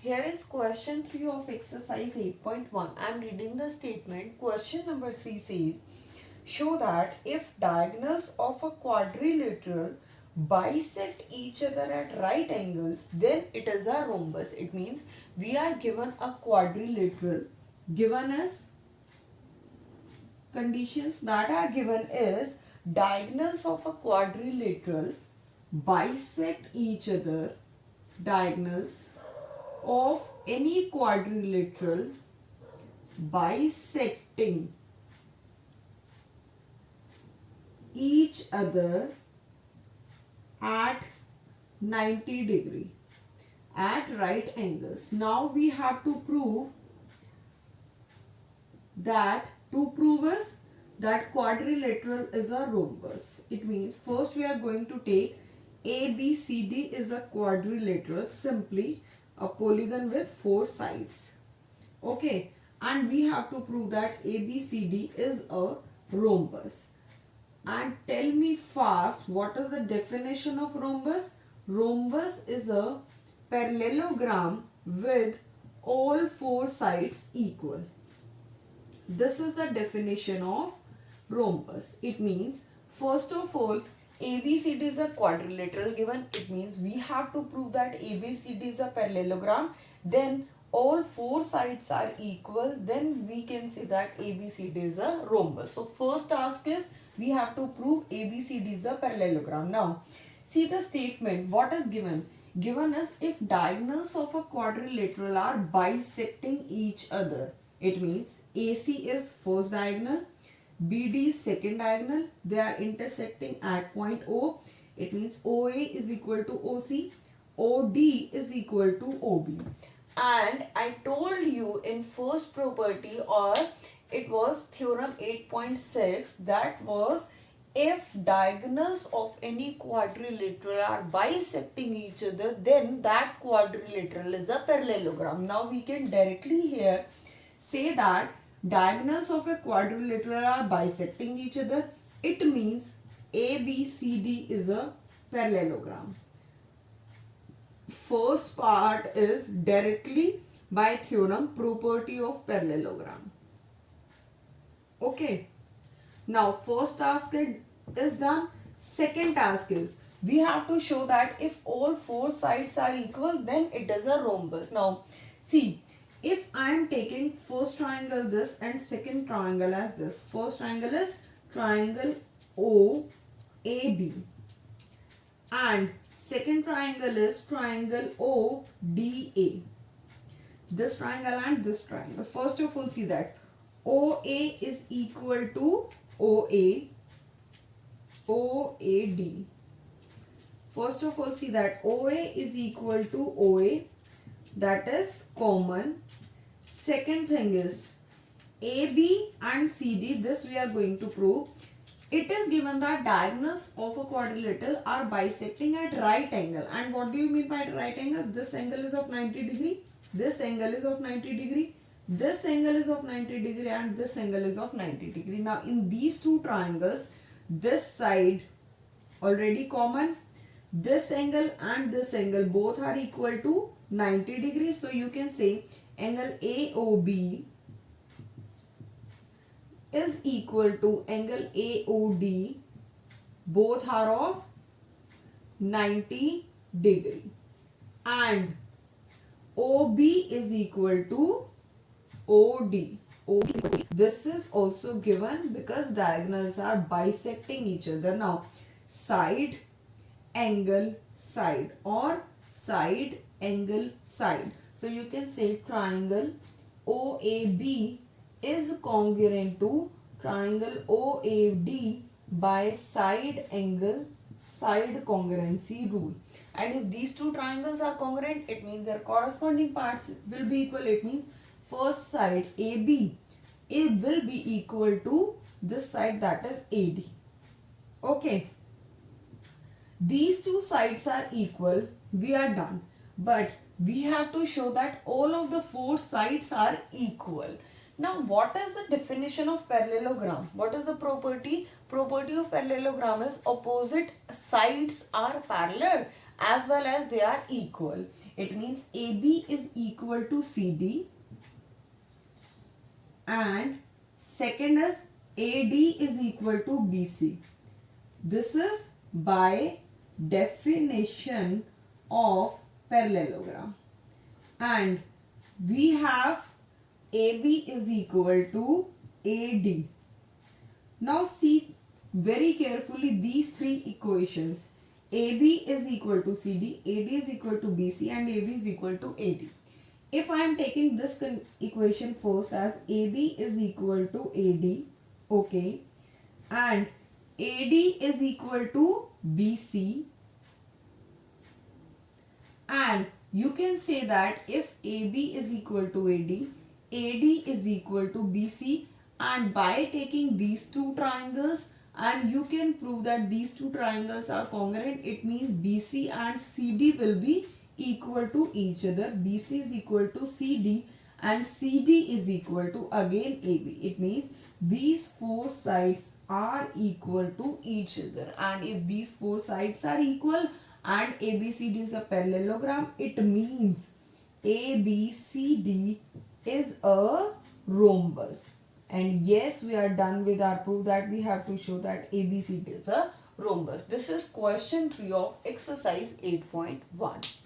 Here is question 3 of exercise 8.1. I am reading the statement. Question number 3 says, show that if diagonals of a quadrilateral bisect each other at right angles, then it is a rhombus. It means we are given a quadrilateral. Given as conditions that are given is diagonals of a quadrilateral bisect each other. Diagonals of any quadrilateral bisecting each other at 90 degree at right angles. Now we have to prove that is that quadrilateral is a rhombus. It means first we are going to take ABCD is a quadrilateral, simply a polygon with 4 sides. Okay, and we have to prove that ABCD is a rhombus. And tell me fast, what is the definition of rhombus? Rhombus is a parallelogram with all 4 sides equal. This is the definition of rhombus. It means first of all ABCD is a quadrilateral given. It means we have to prove that ABCD is a parallelogram. Then all 4 sides are equal. Then we can say that ABCD is a rhombus. So first task is we have to prove ABCD is a parallelogram. Now see the statement. What is given? Given is if diagonals of a quadrilateral are bisecting each other. It means AC is first diagonal, BD is second diagonal. They are intersecting at point O. It means OA is equal to OC. OD is equal to OB. And I told you in first property, or it was theorem 8.6, that was if diagonals of any quadrilateral are bisecting each other, then that quadrilateral is a parallelogram. Now we can directly here say that diagonals of a quadrilateral are bisecting each other. It means ABCD is a parallelogram. First part is directly by theorem property of parallelogram. Okay. Now first task is done. Second task is we have to show that if all 4 sides are equal, then it is a rhombus. Now see, if I am taking first triangle this and second triangle as this. First triangle is triangle OAB and second triangle is triangle ODA. This triangle and this triangle. First of all see that OA is equal to OA, OAD. First of all see that OA is equal to OA, that is common. Second thing is AB and CD, this we are going to prove. It is given that diagonals of a quadrilateral are bisecting at right angle. And what do you mean by right angle? This angle is of 90 degree, this angle is of 90 degree, this angle is of 90 degree and this angle is of 90 degree. Now in these two triangles, this side already common, this angle and this angle both are equal to 90 degrees. So you can say angle AOB is equal to angle AOD. Both are of 90 degree. And OB is equal to OD. This is also given because diagonals are bisecting each other. Now side, angle, side, or side, angle, side. So you can say triangle OAB is congruent to triangle OAD by side, angle, side congruency rule. And if these two triangles are congruent, it means their corresponding parts will be equal. It means first side AB, it will be equal to this side, that is AD. Okay. These two sides are equal. We are done. But we have to show that all of the 4 sides are equal. Now what is the definition of parallelogram? What is the property? Property of parallelogram is opposite sides are parallel as well as they are equal. It means AB is equal to CD and second is AD is equal to BC. This is by definition of parallelogram. And we have AB is equal to AD. Now see very carefully these three equations. AB is equal to CD, AD is equal to BC and AB is equal to AD. If I am taking this equation first as AB is equal to AD, okay, and AD is equal to BC, and you can say that if AB is equal to AD, AD is equal to BC, and by taking these two triangles and you can prove that these two triangles are congruent, it means BC and CD will be equal to each other. BC is equal to CD and CD is equal to again AB. It means these four sides are equal to each other, and if these four sides are equal and ABCD is a parallelogram, it means ABCD is a rhombus. And yes, we are done with our proof that we have to show that ABCD is a rhombus. This is question 3 of exercise 8.1.